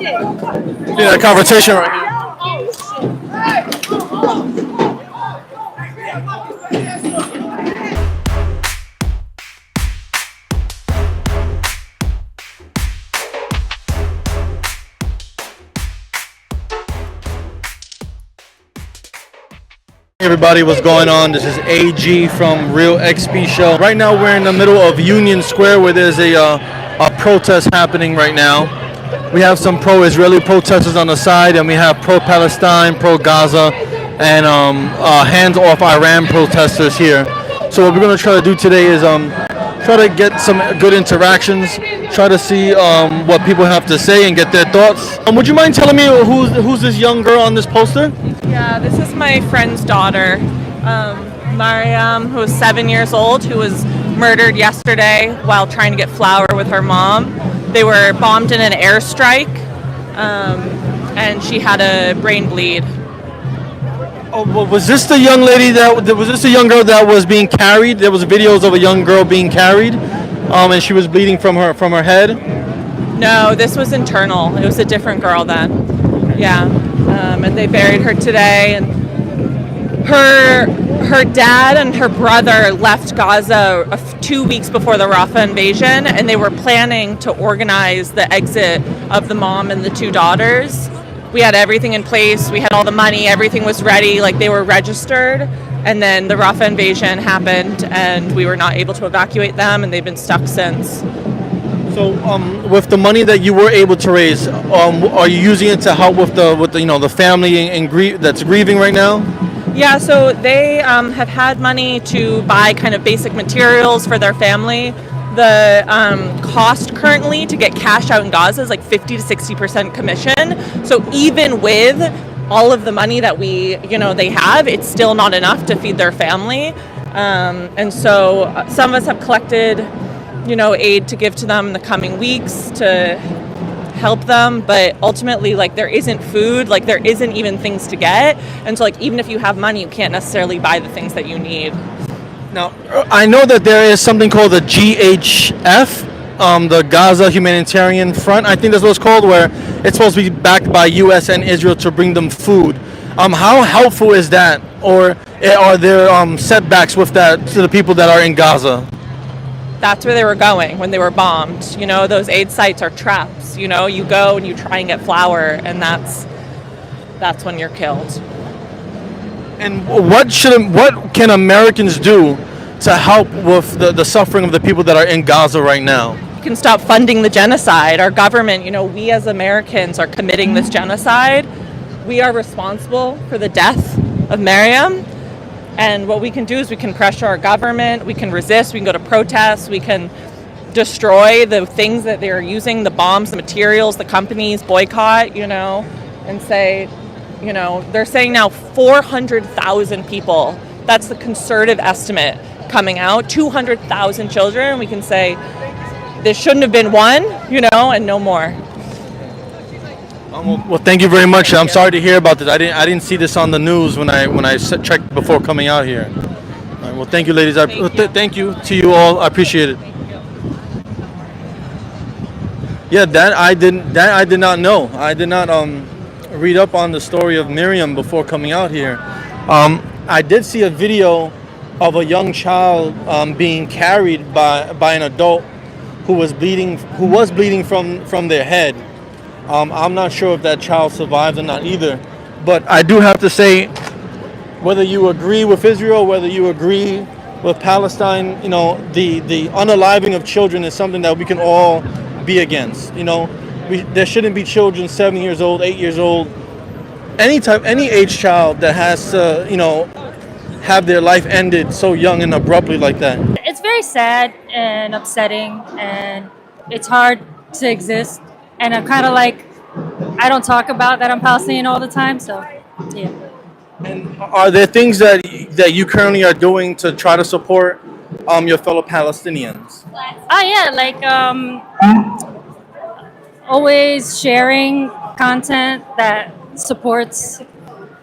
See that conversation right here. Hey everybody, what's going on? This is AG from Real XP Show. Right now we're in the middle of Union Square where there's a protest happening right now. We have some pro-Israeli protesters on the side, and we have pro-Palestine, pro-Gaza, and hands-off Iran protesters here. So what we're going to try to do today is try to get some good interactions, try to see what people have to say and get their thoughts. Would you mind telling me who's this young girl on this poster? Yeah, this is my friend's daughter, Mariam, who is 7 years old, who was murdered yesterday while trying to get flour with her mom. They were bombed in an airstrike, and she had a brain bleed. Oh, well, was this the young lady was this the young girl that was being carried? There was videos of a young girl being carried, and she was bleeding from her head. No, this was internal. It was a different girl then. Yeah, and they buried her today. And her dad and her brother left Gaza 2 weeks before the Rafah invasion, and they were planning to organize the exit of the mom and the two daughters. We had everything in place. We had all the money. Everything was ready. Like, they were registered. And then the Rafah invasion happened, and we were not able to evacuate them, and they've been stuck since. So, with the money that you were able to raise, are you using it to help with the family and that's grieving right now? Yeah, so they have had money to buy kind of basic materials for their family. The cost currently to get cash out in Gaza is like 50 to 60% commission. So even with all of the money that they have, it's still not enough to feed their family. And so some of us have collected, aid to give to them in the coming weeks to help them, but ultimately, there isn't food, there isn't even things to get. And so, even if you have money, you can't necessarily buy the things that you need. Now, I know that there is something called the GHF, the Gaza Humanitarian Front, I think that's what it's called, where it's supposed to be backed by U.S. and Israel to bring them food. How helpful is that, or are there setbacks with that to the people that are in Gaza? That's where they were going when they were bombed. Those aid sites are traps. You go and you try and get flour, and that's when you're killed. And what can Americans do to help with the suffering of the people that are in Gaza right now? You can stop funding the genocide. Our government, we as Americans are committing this genocide. We are responsible for the death of Mariam. And what we can do is we can pressure our government, we can resist, we can go to protests, we can destroy the things that they're using, the bombs, the materials, the companies, boycott, and say, they're saying now 400,000 people. That's the conservative estimate coming out. 200,000 children. We can say this shouldn't have been one, and no more. Well, thank you very much. I'm sorry to hear about this. I didn't see this on the news when I checked before coming out here. All right, well, thank you, ladies. Thank you to you all. I appreciate it. Yeah, that I did not know. I did not read up on the story of Miriam before coming out here. I did see a video of a young child being carried by an adult who was bleeding from their head. I'm not sure if that child survived or not either, but I do have to say, whether you agree with Israel, whether you agree with Palestine, the unaliving of children is something that we can all be against. There shouldn't be children 7 years old, 8 years old, any age child that has to, have their life ended so young and abruptly like that. It's very sad and upsetting, and it's hard to exist. And I'm kind of I don't talk about that I'm Palestinian all the time, so yeah. And are there things that you currently are doing to try to support your fellow Palestinians? Always sharing content that supports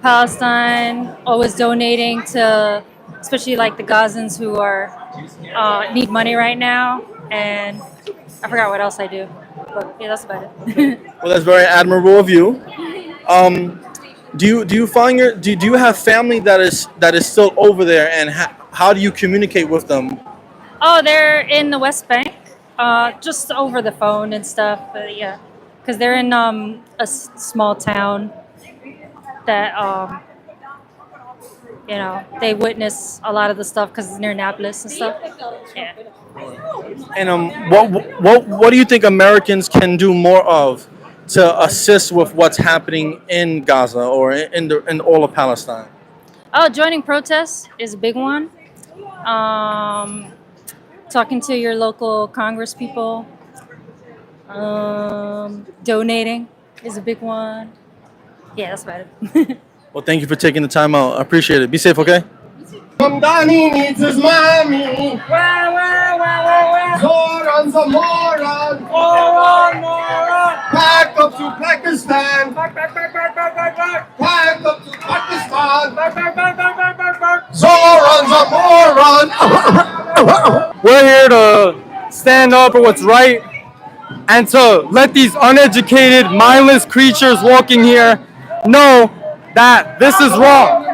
Palestine, always donating to, especially the Gazans who are need money right now, and I forgot what else I do, but yeah, that's about it. Well, that's very admirable of you. Do you find do you have family that is still over there, and how do you communicate with them? Oh, they're in the West Bank, just over the phone and stuff. But yeah, because they're in small town that they witness a lot of the stuff because it's near Annapolis and stuff. Yeah. And what do you think Americans can do more of to assist with what's happening in Gaza or in all of Palestine? Oh, joining protests is a big one. Talking to your local Congress people. Donating is a big one. Yeah, that's about it. Well, thank you for taking the time out. I appreciate it. Be safe, okay? Donnie needs his mommy. Zoran's a moron. Pack up to Pakistan. Pack up to Pakistan. Zoran's a moron. We're here to stand up for what's right and to let these uneducated, mindless creatures walking here know that this is wrong.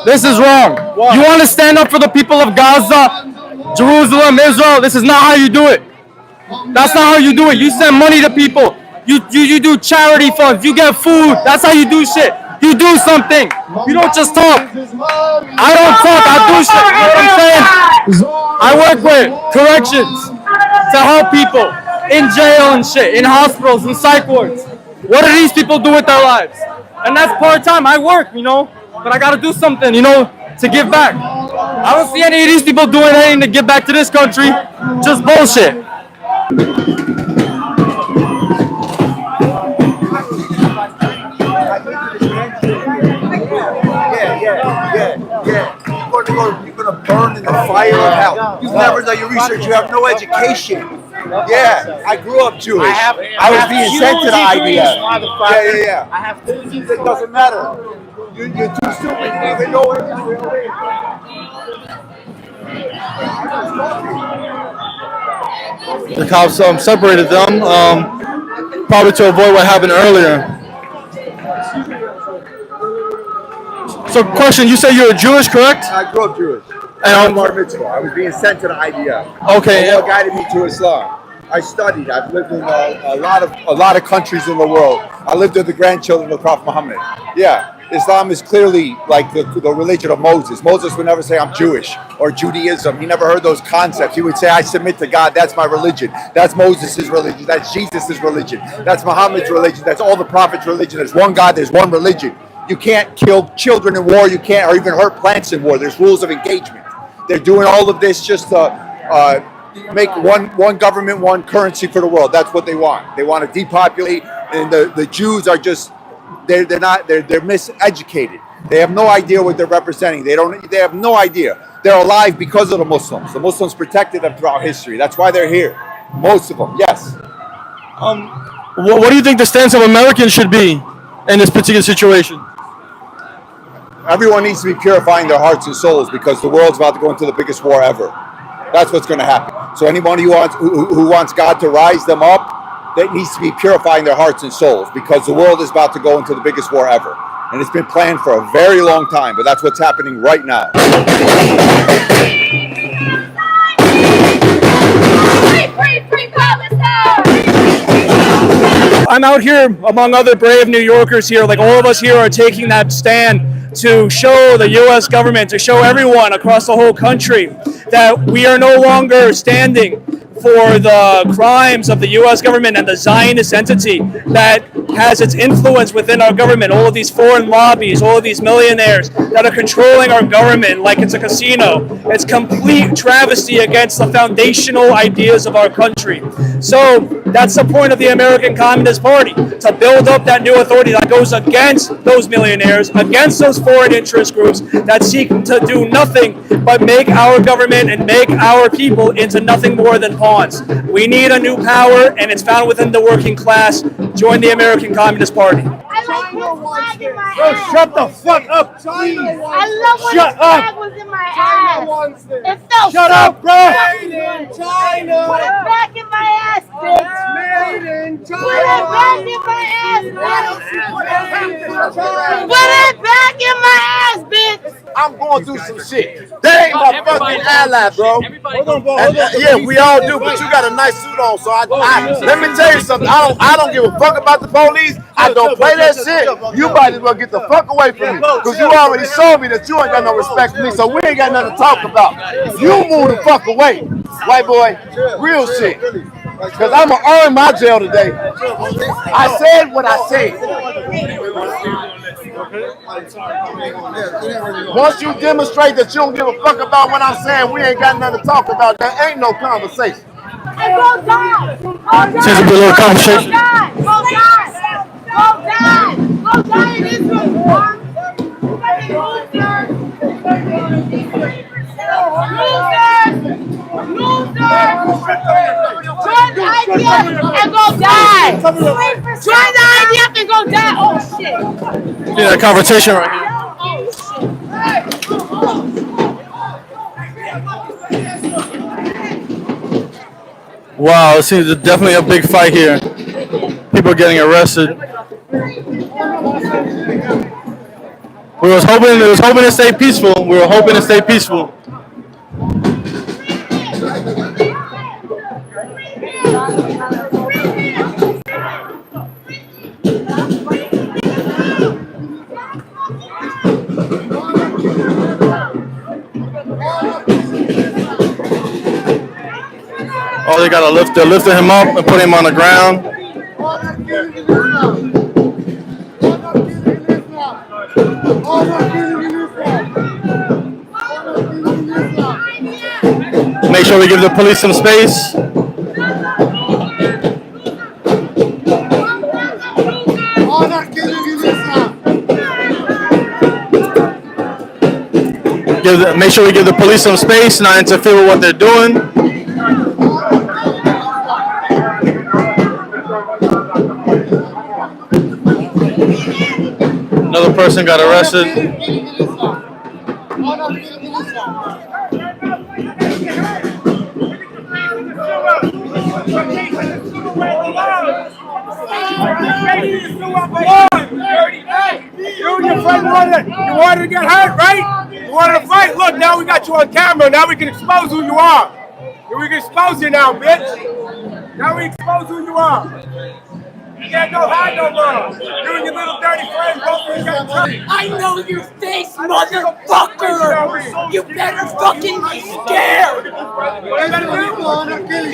This is wrong. You want to stand up for the people of Gaza, Jerusalem, Israel? This is not how you do it. That's not how you do it. You send money to people. You do charity funds. You get food. That's how you do shit. You do something. You don't just talk. I don't talk. I do shit. You know what I'm saying? I work with corrections to help people in jail and shit, in hospitals and psych wards. What do these people do with their lives? And that's part-time. I work, but I gotta do something, to give back. I don't see any of these people doing anything to give back to this country. Just bullshit. You're gonna burn in the fire of hell. You've never done your research. You have no education. Yeah, I grew up Jewish. I was being sent to the IDF. Yeah. I have two. It doesn't matter. You're too stupid. You even know everything. The cops separated them, probably to avoid what happened earlier. So, question: you say you're Jewish, correct? I grew up Jewish. And I'm bar mitzvah. I was being sent to the IDF. Okay. What guided me to Islam? I studied. I've lived in a lot of countries in the world. I lived with the grandchildren of Prophet Muhammad. Yeah, Islam is clearly like the religion of Moses. Moses would never say I'm Jewish or Judaism. He never heard those concepts. He would say I submit to God. That's my religion. That's Moses' religion. That's Jesus' religion. That's Muhammad's religion. That's all the prophets' religion. There's one God. There's one religion. You can't kill children in war. You can't, or even hurt plants in war. There's rules of engagement. They're doing all of this just to make one government, one currency for the world. That's what they want. They want to depopulate, and the Jews are just they're miseducated. They have no idea what they're representing. They have no idea. They're alive because of the Muslims. The Muslims protected them throughout history. That's why they're here. Most of them, yes. What do you think the stance of Americans should be in this particular situation? Everyone needs to be purifying their hearts and souls because the world's about to go into the biggest war ever. That's what's going to happen. So anyone who wants God to rise them up, that needs to be purifying their hearts and souls because the world is about to go into the biggest war ever. And it's been planned for a very long time, but that's what's happening right now. Free Palestine! I'm out here among other brave New Yorkers here, like all of us here are taking that stand to show the U.S. government, to show everyone across the whole country that we are no longer standing for the crimes of the U.S. government and the Zionist entity that has its influence within our government, all of these foreign lobbies, all of these millionaires that are controlling our government like it's a casino. It's complete travesty against the foundational ideas of our country. So that's the point of the American Communist Party, to build up that new authority that goes against those millionaires, against those foreign interest groups that seek to do nothing but make our government and make our people into nothing more than pawns. We need a new power, and it's found within the working class. Join the American Communist Party. Bro, shut the fuck up, please. I love when Shut the flag was in my ass. It felt Shut so up, bro. Made in China. Put it back in my ass, bitch. Made in China. Put it back in my ass, bitch. Put it back in my ass, bitch. I'm going through some shit. That ain't my fucking ally, bro. Hold on, bro. Yeah, we all do, but you got a nice suit on, so I let me tell you something. I don't give a fuck about the police. I don't play that shit. You might as well get the fuck away from me, because you already showed me that you ain't got no respect for me, so we ain't got nothing to talk about. You move the fuck away, white boy. Real shit. Because I'm going to earn my jail today. I said what I said. Once you demonstrate that you don't give a fuck about what I'm saying, we ain't got nothing to talk about. There ain't no conversation. Go die. Seems to be a little conversation. Go die. Go die. Go die. Go die in Israel. Join the IDF and go die. Join the IDF and go die. Oh shit. See that conversation right here. Wow, it seems definitely a big fight here. People getting arrested. We was hoping to stay peaceful. We were hoping to stay peaceful. Oh, they gotta they're lifting him up and put him on the ground. Make sure we give the police some space. Make sure we give the police some space, not interfere with what they're doing. Another person got arrested. You wanted to get hurt, right? You wanted to fight? Look, now we got you on camera. Now we can expose who you are. We can expose you now, bitch. Now we expose who you are. You can't go hide no more. You and your little dirty friends both of you got trouble. I know your face, motherfucker! You better fucking be scared!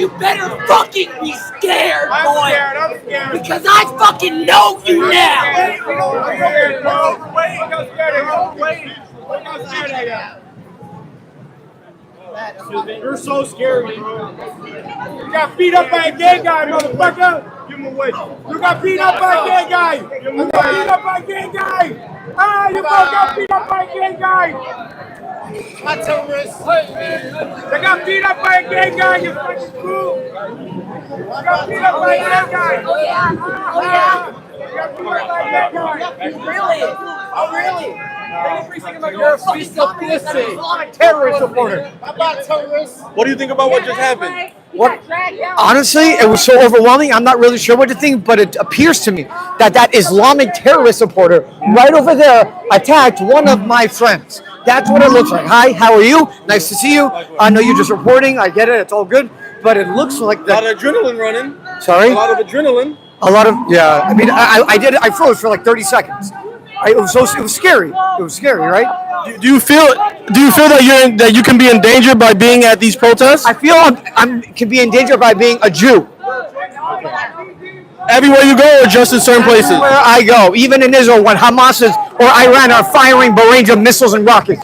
You better fucking be scared, boy! I'm scared. Because I fucking know you now! You're so scary, bro. You got beat up by a gay guy, motherfucker. Give him away. You got beat up by a gay guy. You got beat up by a gay guy. Ah, you both got beat up by a gay guy. My terrorists. They got beat up by a gay guy, you fucking fool. You got beat up by a gay guy. Oh yeah. Oh yeah. You got beat up by a gay guy. Really? Oh really? You're a piece of pussy. Terrorist supporter. How about terrorists? What do you think about what just happened? What? Honestly, it was so overwhelming. I'm not really sure what to think, but it appears to me that Islamic terrorist supporter right over there attacked one of my friends. That's what it looks like. Hi, how are you? Nice to see you. I know you're just reporting. I get it. It's all good. But it looks like that. A lot of adrenaline running. Sorry? A lot of adrenaline. A lot of, yeah. I mean, I froze for like 30 seconds. It was scary. It was scary, right? Do you feel that you can be in danger by being at these protests? I feel I can be in danger by being a Jew. Everywhere you go, or just in certain places? Where I go, even in Israel, when Hamas or Iran are firing barrage of missiles and rockets.